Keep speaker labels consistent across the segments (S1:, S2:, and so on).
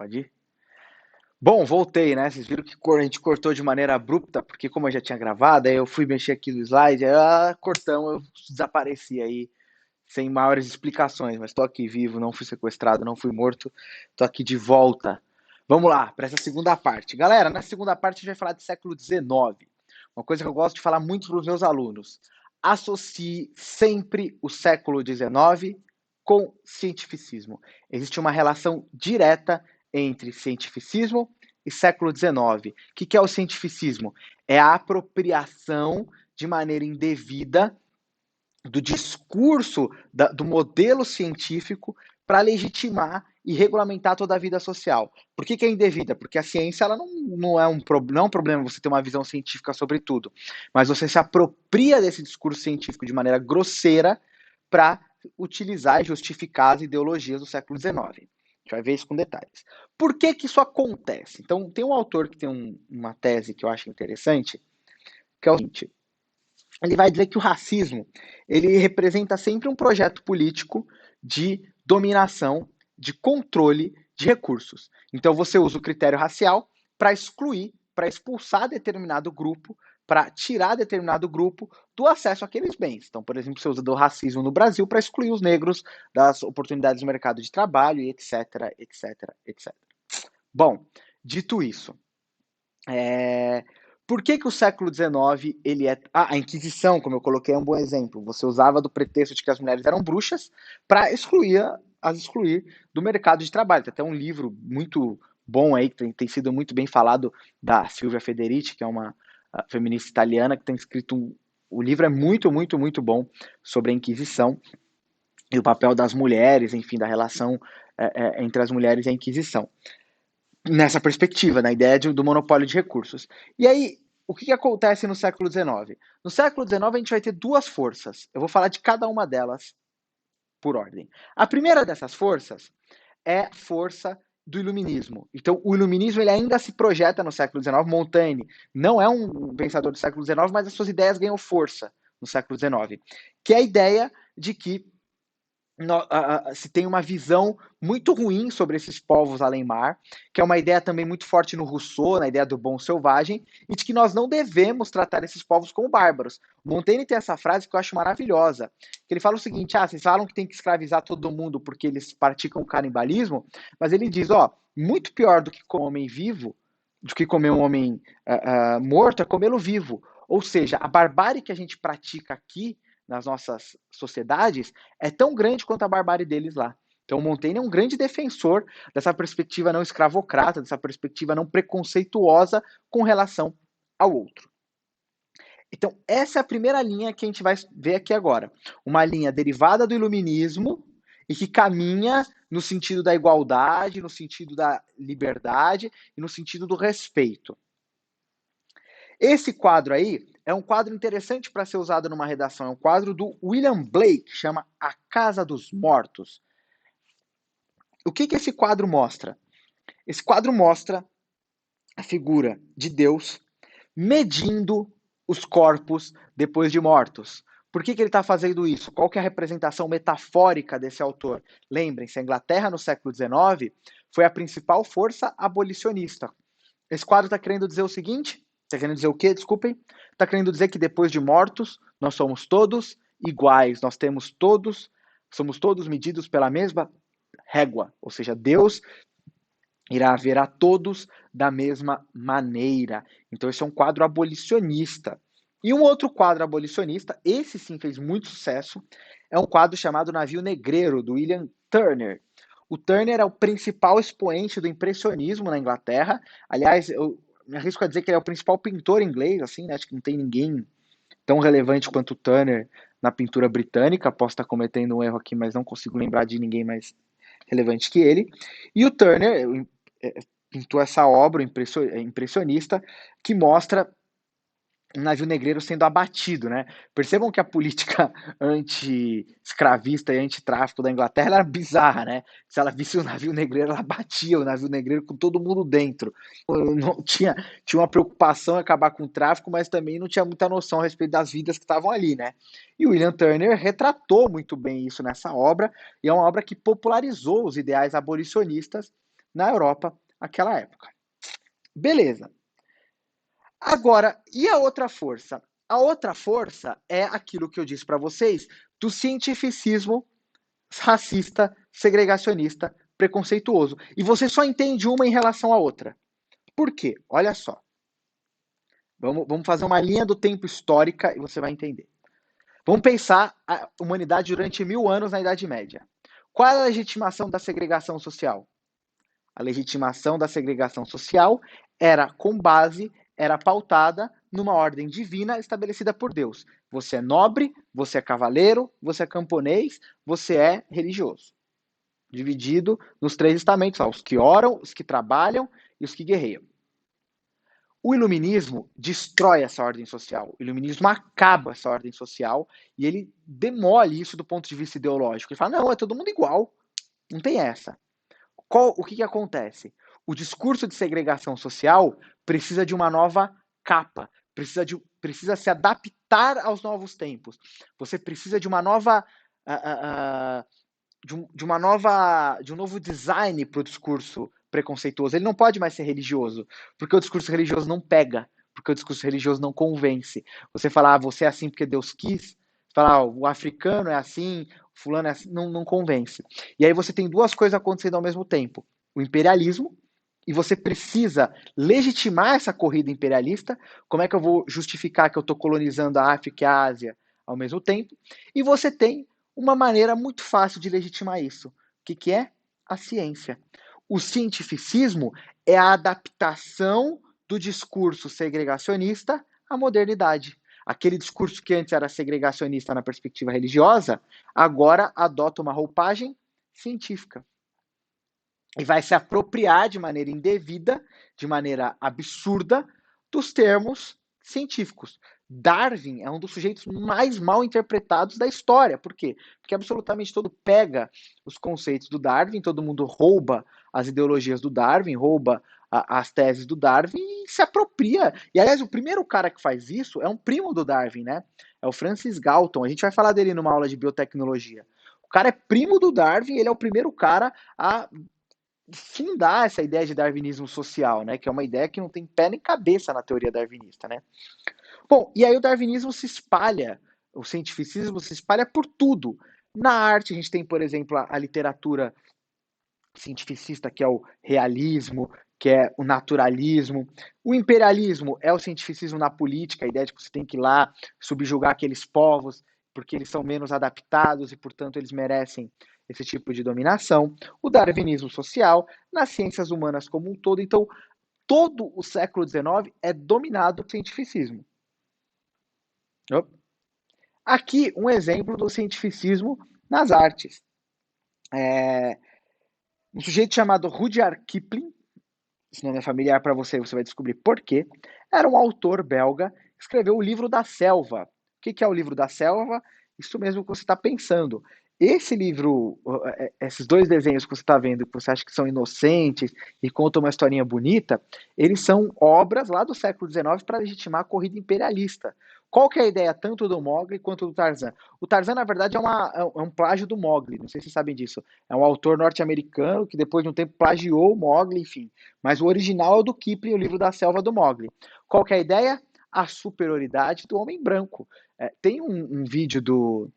S1: Pode ir? Bom, voltei, né? Vocês viram que a gente cortou de maneira abrupta, porque como eu já tinha gravado, aí eu fui mexer aqui no slide, aí cortamos, eu desapareci aí, sem maiores explicações, mas estou aqui vivo, não fui sequestrado, não fui morto, estou aqui de volta. Vamos lá, para essa segunda parte. Galera, na segunda parte a gente vai falar de século XIX. Uma coisa que eu gosto de falar muito para os meus alunos. Associe sempre o século XIX com cientificismo. Existe uma relação direta entre cientificismo e século XIX. O que é o cientificismo? É a apropriação de maneira indevida do discurso do modelo científico para legitimar e regulamentar toda a vida social. Por que é indevida? Porque a ciência ela não é um problema você ter uma visão científica sobre tudo, mas você se apropria desse discurso científico de maneira grosseira para utilizar e justificar as ideologias do século XIX. A gente vai ver isso com detalhes. Por que isso acontece? Então, tem um autor que tem uma tese que eu acho interessante, que é o seguinte: ele vai dizer que o racismo ele representa sempre um projeto político de dominação, de controle de recursos. Então você usa o critério racial para excluir, para expulsar determinado grupo, para tirar determinado grupo do acesso àqueles bens. Então, por exemplo, você usa do racismo no Brasil para excluir os negros das oportunidades no mercado de trabalho, e etc, etc, etc. Bom, dito isso, é, por que o século XIX ele é. A Inquisição, como eu coloquei, é um bom exemplo. Você usava do pretexto de que as mulheres eram bruxas para excluir do mercado de trabalho. Tem até um livro muito bom aí, que tem sido muito bem falado, da Silvia Federici, que é uma feminista italiana, que tem escrito o livro é muito, muito, muito bom sobre a Inquisição e o papel das mulheres, enfim, da relação entre as mulheres e a Inquisição nessa perspectiva, na ideia do monopólio de recursos. E aí, o que acontece no século XIX? No século XIX, a gente vai ter duas forças. Eu vou falar de cada uma delas por ordem. A primeira dessas forças é a força do iluminismo. Então, o iluminismo ele ainda se projeta no século XIX. Montaigne não é um pensador do século XIX, mas as suas ideias ganham força no século XIX, que é a ideia de que se tem uma visão muito ruim sobre esses povos além-mar, que é uma ideia também muito forte no Rousseau, na ideia do bom selvagem, e de que nós não devemos tratar esses povos como bárbaros. Montaigne tem essa frase que eu acho maravilhosa, que ele fala o seguinte: vocês falam que tem que escravizar todo mundo porque eles praticam canibalismo, mas ele diz, muito pior do que comer um homem vivo, do que comer um homem morto, é comê-lo vivo. Ou seja, a barbárie que a gente pratica aqui nas nossas sociedades é tão grande quanto a barbárie deles lá. Então, Montaigne é um grande defensor dessa perspectiva não escravocrata, dessa perspectiva não preconceituosa com relação ao outro. Então, essa é a primeira linha que a gente vai ver aqui agora. Uma linha derivada do iluminismo e que caminha no sentido da igualdade, no sentido da liberdade e no sentido do respeito. Esse quadro aí é um quadro interessante para ser usado numa redação. É um quadro do William Blake, que chama A Casa dos Mortos. O que esse quadro mostra? Esse quadro mostra a figura de Deus medindo os corpos depois de mortos. Por que ele está fazendo isso? Qual que é a representação metafórica desse autor? Lembrem-se, a Inglaterra no século XIX foi a principal força abolicionista. Esse quadro está querendo dizer o seguinte: está querendo dizer o quê? Desculpem. Está querendo dizer que depois de mortos, nós somos todos iguais, somos todos medidos pela mesma régua, ou seja, Deus irá ver a todos da mesma maneira. Então, esse é um quadro abolicionista. E um outro quadro abolicionista, esse sim fez muito sucesso, é um quadro chamado Navio Negreiro, do William Turner. O Turner é o principal expoente do impressionismo na Inglaterra. Aliás, eu me arrisco a dizer que ele é o principal pintor inglês, assim, né? Acho que não tem ninguém tão relevante quanto o Turner na pintura britânica. Posso estar cometendo um erro aqui, mas não consigo lembrar de ninguém mais relevante que ele. E o Turner pintou essa obra impressionista que mostra um navio negreiro sendo abatido, né? Percebam que a política anti-escravista e anti-tráfico da Inglaterra era bizarra, né? Se ela visse o navio negreiro, ela batia o navio negreiro com todo mundo dentro. Não tinha uma preocupação em acabar com o tráfico, mas também não tinha muita noção a respeito das vidas que estavam ali, né? E o William Turner retratou muito bem isso nessa obra, e é uma obra que popularizou os ideais abolicionistas na Europa naquela época. Beleza. Agora, e a outra força? A outra força é aquilo que eu disse para vocês do cientificismo racista, segregacionista, preconceituoso. E você só entende uma em relação à outra. Por quê? Olha só. Vamos fazer uma linha do tempo histórica e você vai entender. Vamos pensar a humanidade durante 1000 anos na Idade Média. Qual é a legitimação da segregação social? A legitimação da segregação social era pautada numa ordem divina estabelecida por Deus. Você é nobre, você é cavaleiro, você é camponês, você é religioso. Dividido nos 3 estamentos, os que oram, os que trabalham e os que guerreiam. O iluminismo destrói essa ordem social. O iluminismo acaba essa ordem social e ele demole isso do ponto de vista ideológico. Ele fala, não, é todo mundo igual. Não tem essa. O que acontece? O discurso de segregação social precisa de uma nova capa, precisa se adaptar aos novos tempos. Você precisa de uma nova de um novo design para o discurso preconceituoso. Ele não pode mais ser religioso, porque o discurso religioso não pega, porque o discurso religioso não convence. Você falar, você é assim porque Deus quis, falar, o africano é assim, o fulano é assim, não convence. E aí você tem duas coisas acontecendo ao mesmo tempo. O imperialismo, e você precisa legitimar essa corrida imperialista. Como é que eu vou justificar que eu estou colonizando a África e a Ásia ao mesmo tempo? E você tem uma maneira muito fácil de legitimar isso. O que é? A ciência. O cientificismo é a adaptação do discurso segregacionista à modernidade. Aquele discurso que antes era segregacionista na perspectiva religiosa, agora adota uma roupagem científica. E vai se apropriar de maneira indevida, de maneira absurda, dos termos científicos. Darwin é um dos sujeitos mais mal interpretados da história. Por quê? Porque absolutamente todo pega os conceitos do Darwin, todo mundo rouba as ideologias do Darwin, rouba as teses do Darwin e se apropria. E, aliás, o primeiro cara que faz isso é um primo do Darwin, né? É o Francis Galton. A gente vai falar dele numa aula de biotecnologia. O cara é primo do Darwin, ele é o primeiro cara a fundar essa ideia de darwinismo social, né? Que é uma ideia que não tem pé nem cabeça na teoria darwinista, né? Bom, e aí o darwinismo se espalha, o cientificismo se espalha por tudo. Na arte, a gente tem, por exemplo, a literatura cientificista, que é o realismo, que é o naturalismo. O imperialismo é o cientificismo na política, a ideia de que você tem que ir lá subjugar aqueles povos porque eles são menos adaptados e, portanto, eles merecem esse tipo de dominação. O darwinismo social, nas ciências humanas como um todo. Então, todo o século XIX é dominado pelo cientificismo. Aqui, um exemplo do cientificismo nas artes. Um sujeito chamado Rudyard Kipling, esse nome é familiar para você, você vai descobrir por quê, era um autor belga que escreveu o Livro da Selva. O que é o Livro da Selva? Isso mesmo que você está pensando. Esse livro, esses dois desenhos que você está vendo, que você acha que são inocentes e contam uma historinha bonita, eles são obras lá do século XIX para legitimar a corrida imperialista. Qual que é a ideia tanto do Mowgli quanto do Tarzan? O Tarzan, na verdade, é um plágio do Mowgli, não sei se vocês sabem disso. É um autor norte-americano que depois de um tempo plagiou o Mowgli, enfim. Mas o original é o do Kipling, o Livro da Selva do Mowgli. Qual que é a ideia? A superioridade do homem branco. Tem um vídeo do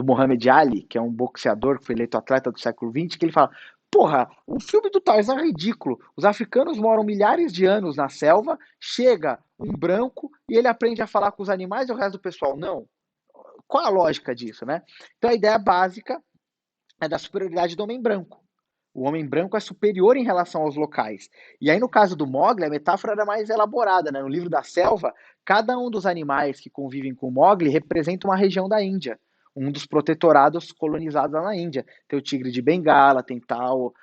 S1: Muhammad Ali, que é um boxeador que foi eleito atleta do século XX, que ele fala: porra, o filme do Tarzan é ridículo. Os africanos moram milhares de anos na selva, chega um branco e ele aprende a falar com os animais e o resto do pessoal não. Qual a lógica disso, né? Então a ideia básica é da superioridade do homem branco. O homem branco é superior em relação aos locais. E aí, no caso do Mowgli, a metáfora era mais elaborada, né? No livro da selva, cada um dos animais que convivem com o Mowgli representa uma região da Índia, um dos protetorados colonizados lá na Índia. Tem o tigre de Bengala, tem tal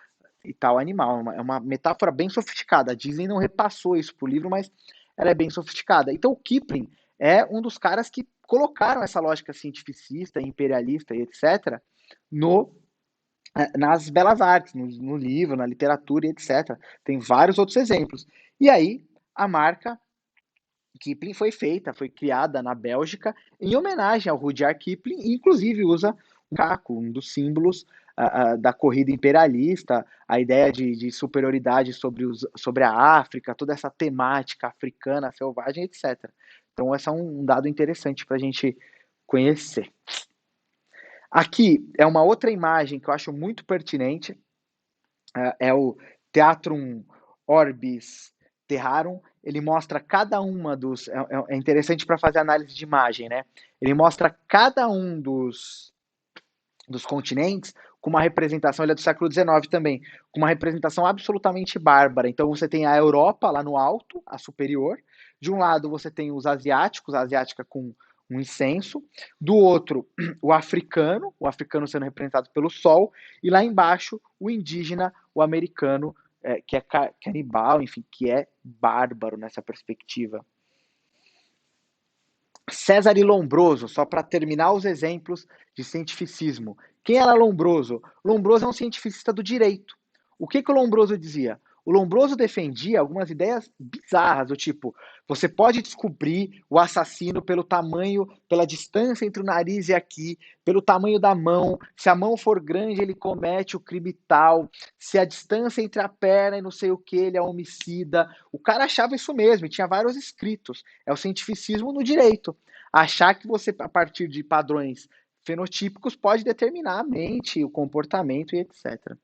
S1: e tal animal. É uma metáfora bem sofisticada. A Disney não repassou isso pro livro, mas ela é bem sofisticada. Então, o Kipling é um dos caras que colocaram essa lógica cientificista, imperialista e etc. Nas belas artes, no livro, na literatura e etc. Tem vários outros exemplos. E aí, a marca Kipling foi feita, foi criada na Bélgica em homenagem ao Rudyard Kipling, e inclusive usa o macaco, um dos símbolos da corrida imperialista, a ideia de superioridade sobre a África, toda essa temática africana, selvagem, etc. Então, esse é um dado interessante para a gente conhecer. Aqui é uma outra imagem que eu acho muito pertinente, é o Theatrum Orbis Terrarum. Ele mostra cada uma dos... É interessante para fazer análise de imagem, né? Ele mostra cada um dos continentes com uma representação, ele é do século XIX também, com uma representação absolutamente bárbara. Então você tem a Europa lá no alto, a superior. De um lado você tem os asiáticos, a asiática com um incenso. Do outro, o africano sendo representado pelo sol. E lá embaixo, o indígena, o americano, que é canibal, enfim, que é bárbaro nessa perspectiva. Cesare Lombroso, só para terminar os exemplos de cientificismo. Quem era Lombroso? Lombroso é um cientificista do direito. O que o Lombroso dizia? O Lombroso defendia algumas ideias bizarras, do tipo, você pode descobrir o assassino pelo tamanho, pela distância entre o nariz e aqui, pelo tamanho da mão, se a mão for grande ele comete o crime tal, se a distância entre a perna e não sei o que, ele é homicida. O cara achava isso mesmo, e tinha vários escritos. É o cientificismo no direito. Achar que você, a partir de padrões fenotípicos, pode determinar a mente, o comportamento e etc.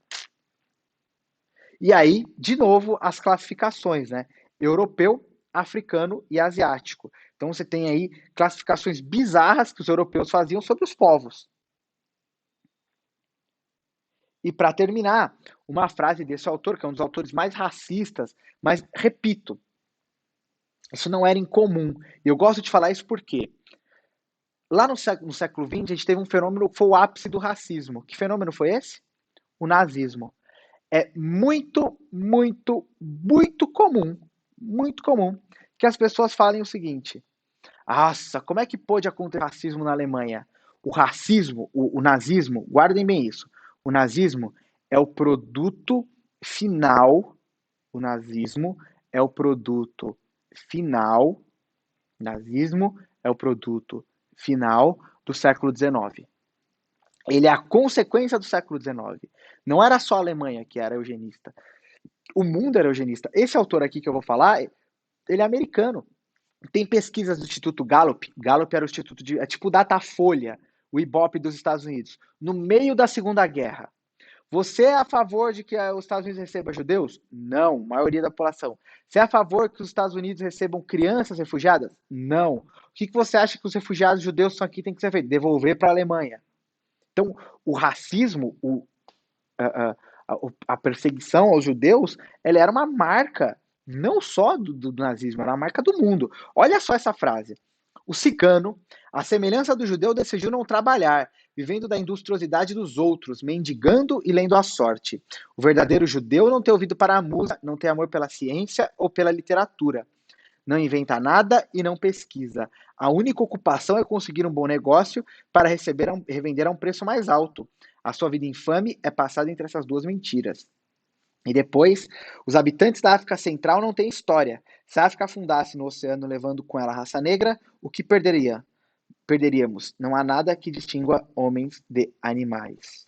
S1: E aí, de novo, as classificações, né? Europeu, africano e asiático. Então você tem aí classificações bizarras que os europeus faziam sobre os povos. E para terminar, uma frase desse autor, que é um dos autores mais racistas, mas repito, isso não era incomum. E eu gosto de falar isso porque lá no século XX a gente teve um fenômeno que foi o ápice do racismo. Que fenômeno foi esse? O nazismo. É muito, muito, muito comum que as pessoas falem o seguinte: nossa, como é que pôde acontecer racismo na Alemanha? O racismo, o nazismo, guardem bem isso, o nazismo é o produto final, o nazismo é o produto final, nazismo é o produto final do século XIX. Ele é a consequência do século XIX. Não era só a Alemanha que era eugenista. O mundo era eugenista. Esse autor aqui que eu vou falar, ele é americano. Tem pesquisas do Instituto Gallup. Gallup era o instituto de... É tipo Datafolha, o Ibope dos Estados Unidos. No meio da Segunda Guerra. Você é a favor de que os Estados Unidos recebam judeus? Não, maioria da população. Você é a favor que os Estados Unidos recebam crianças refugiadas? Não. O que você acha que os refugiados judeus estão aqui tem que ser feito? Devolver para a Alemanha. Então, o racismo, a perseguição aos judeus, ela era uma marca não só do nazismo, era uma marca do mundo. Olha só essa frase. O cigano, à semelhança do judeu, decidiu não trabalhar, vivendo da industriosidade dos outros, mendigando e lendo a sorte. O verdadeiro judeu não tem ouvido para a música, não tem amor pela ciência ou pela literatura. Não inventa nada e não pesquisa. A única ocupação é conseguir um bom negócio para revender a um preço mais alto. A sua vida infame é passada entre essas duas mentiras. E depois, os habitantes da África Central não têm história. Se a África afundasse no oceano levando com ela a raça negra, o que perderíamos? Não há nada que distingua homens de animais.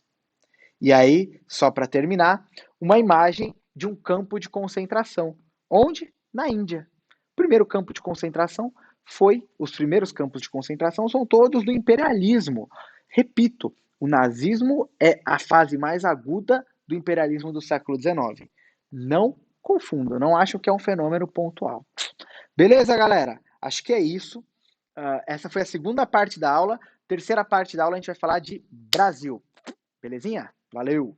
S1: E aí, só para terminar, uma imagem de um campo de concentração. Onde? Na Índia. O primeiro campo de concentração os primeiros campos de concentração são todos do imperialismo. Repito, o nazismo é a fase mais aguda do imperialismo do século XIX. Não confunda, não acho que é um fenômeno pontual. Beleza, galera? Acho que é isso. Essa foi a segunda parte da aula. Terceira parte da aula a gente vai falar de Brasil. Belezinha? Valeu!